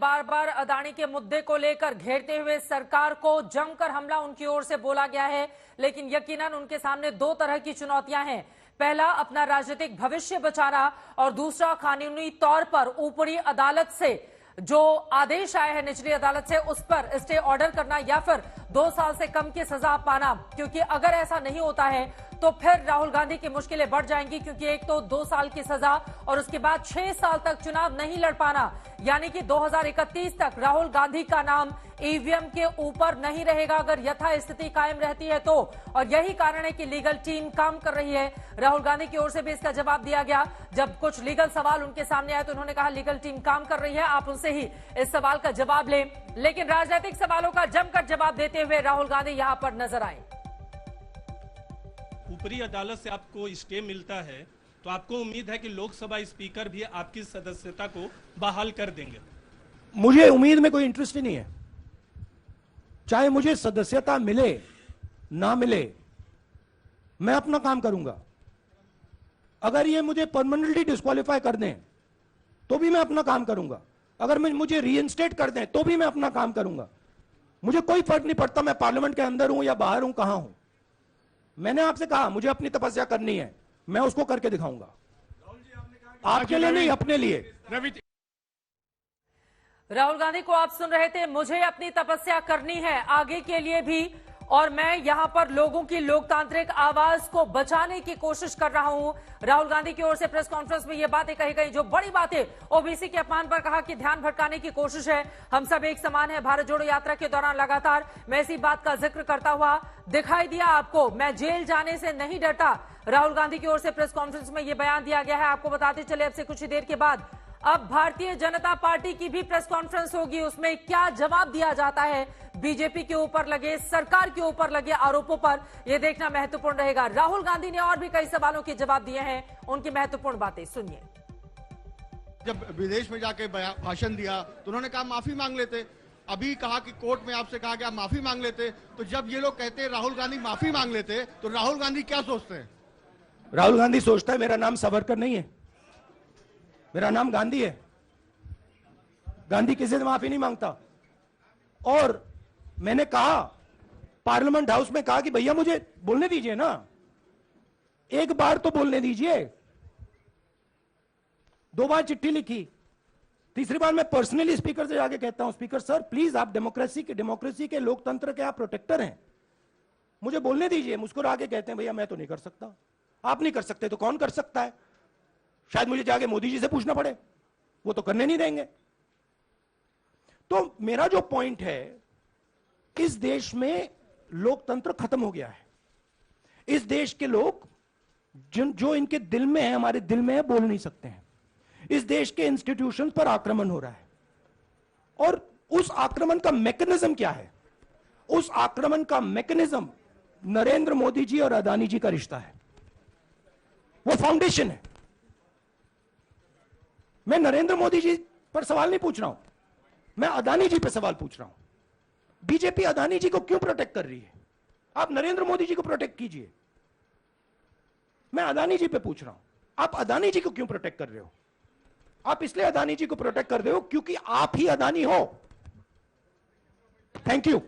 बार बार अदानी के मुद्दे को लेकर घेरते हुए सरकार को जमकर हमला उनकी ओर से बोला गया है, लेकिन यकीनन उनके सामने दो तरह की चुनौतियां हैं। पहला, अपना राजनीतिक भविष्य बचाना, और दूसरा, कानूनी तौर पर ऊपरी अदालत से जो आदेश आया है निचली अदालत से उस पर स्टे ऑर्डर करना या फिर 2 साल से कम की सजा पाना। क्योंकि अगर ऐसा नहीं होता है तो फिर राहुल गांधी की मुश्किलें बढ़ जाएंगी, क्योंकि एक तो 2 साल की सजा और उसके बाद 6 साल तक चुनाव नहीं लड़ पाना, यानी कि 2031 तक राहुल गांधी का नाम ईवीएम के ऊपर नहीं रहेगा अगर यथास्थिति कायम रहती है तो। और यही कारण है कि लीगल टीम काम कर रही है। राहुल गांधी की ओर से भी इसका जवाब दिया गया। जब कुछ लीगल सवाल उनके सामने आए तो उन्होंने कहा लीगल टीम काम कर रही है, आप उनसे ही इस सवाल का जवाब लें। लेकिन राजनीतिक सवालों का जमकर जवाब देते हुए राहुल गांधी यहां पर नजर आए। ऊपरी अदालत से आपको स्टे मिलता है तो आपको उम्मीद है कि लोकसभा स्पीकर भी आपकी सदस्यता को बहाल कर देंगे? मुझे उम्मीद में कोई इंटरेस्ट ही नहीं है। चाहे मुझे सदस्यता मिले ना मिले, मैं अपना काम करूंगा। अगर ये मुझे परमानेंटली डिस्क्वालीफाई कर दें तो भी मैं अपना काम करूंगा। अगर मुझे रीइंस्टेट कर दें तो भी मैं अपना काम करूंगा। मुझे कोई फर्क नहीं पड़ता मैं पार्लियामेंट के अंदर हूं या बाहर हूं, कहां हूं। मैंने आपसे कहा मुझे अपनी तपस्या करनी है, मैं उसको करके दिखाऊंगा। आपके लिए नहीं, अपने लिए। राहुल गांधी को आप सुन रहे थे, मुझे अपनी तपस्या करनी है आगे के लिए भी, और मैं यहां पर लोगों की लोकतांत्रिक आवाज को बचाने की कोशिश कर रहा हूं। राहुल गांधी की ओर से प्रेस कॉन्फ्रेंस में ये बातें कही गई, जो बड़ी बातें ओबीसी के अपमान पर कहा कि ध्यान भटकाने की कोशिश है। हम सब एक समान है। भारत जोड़ो यात्रा के दौरान लगातार मैं इसी बात का जिक्र करता हुआ दिखाई दिया आपको। मैं जेल जाने से नहीं डरता। राहुल गांधी की ओर से प्रेस कॉन्फ्रेंस में यह बयान दिया गया है। आपको बताते चले अब से कुछ ही देर के बाद अब भारतीय जनता पार्टी की भी प्रेस कॉन्फ्रेंस होगी। उसमें क्या जवाब दिया जाता है बीजेपी के ऊपर लगे, सरकार के ऊपर लगे आरोपों पर, यह देखना महत्वपूर्ण रहेगा। राहुल गांधी ने और भी कई सवालों के जवाब दिए हैं, उनकी महत्वपूर्ण बातें सुनिए। जब विदेश में जाके भाषण दिया तो उन्होंने कहा माफी मांग लेते। अभी कहा कि कोर्ट में आपसे कहा गया माफी मांग लेते। तो जब ये लोग कहते हैं राहुल गांधी माफी मांग लेते, तो राहुल गांधी क्या सोचते हैं? राहुल गांधी सोचता है मेरा नाम सावरकर नहीं है, मेरा नाम गांधी है। गांधी किसी से माफी नहीं मांगता। और मैंने कहा पार्लियामेंट हाउस में, कहा कि भैया मुझे बोलने दीजिए ना, एक बार तो बोलने दीजिए। 2 बार चिट्ठी लिखी, तीसरी बार मैं पर्सनली स्पीकर से जाके कहता हूं, स्पीकर सर प्लीज, आप डेमोक्रेसी के लोकतंत्र के आप प्रोटेक्टर हैं, मुझे बोलने दीजिए। मुस्कुरा के कहते हैं भैया मैं तो नहीं कर सकता। आप नहीं कर सकते तो कौन कर सकता है? शायद मुझे जाके मोदी जी से पूछना पड़े, वो तो करने नहीं देंगे। तो मेरा जो पॉइंट है, इस देश में लोकतंत्र खत्म हो गया है। इस देश के लोग जो इनके दिल में है, हमारे दिल में है, बोल नहीं सकते हैं। इस देश के इंस्टीट्यूशंस पर आक्रमण हो रहा है। और उस आक्रमण का मैकेनिज्म क्या है? उस आक्रमण का मैकेनिज्म नरेंद्र मोदी जी और अदानी जी का रिश्ता है, वो फाउंडेशन है। मैं नरेंद्र मोदी जी पर सवाल नहीं पूछ रहा हूं, मैं अदानी जी पर सवाल पूछ रहा हूं। बीजेपी अदानी जी को क्यों प्रोटेक्ट कर रही है? आप नरेंद्र मोदी जी को प्रोटेक्ट कीजिए। मैं अदानी जी पे पूछ रहा हूं, आप अदानी जी को क्यों प्रोटेक्ट कर रहे हो? आप इसलिए अदानी जी को प्रोटेक्ट कर रहे हो क्योंकि आप ही अदानी हो। Thank you.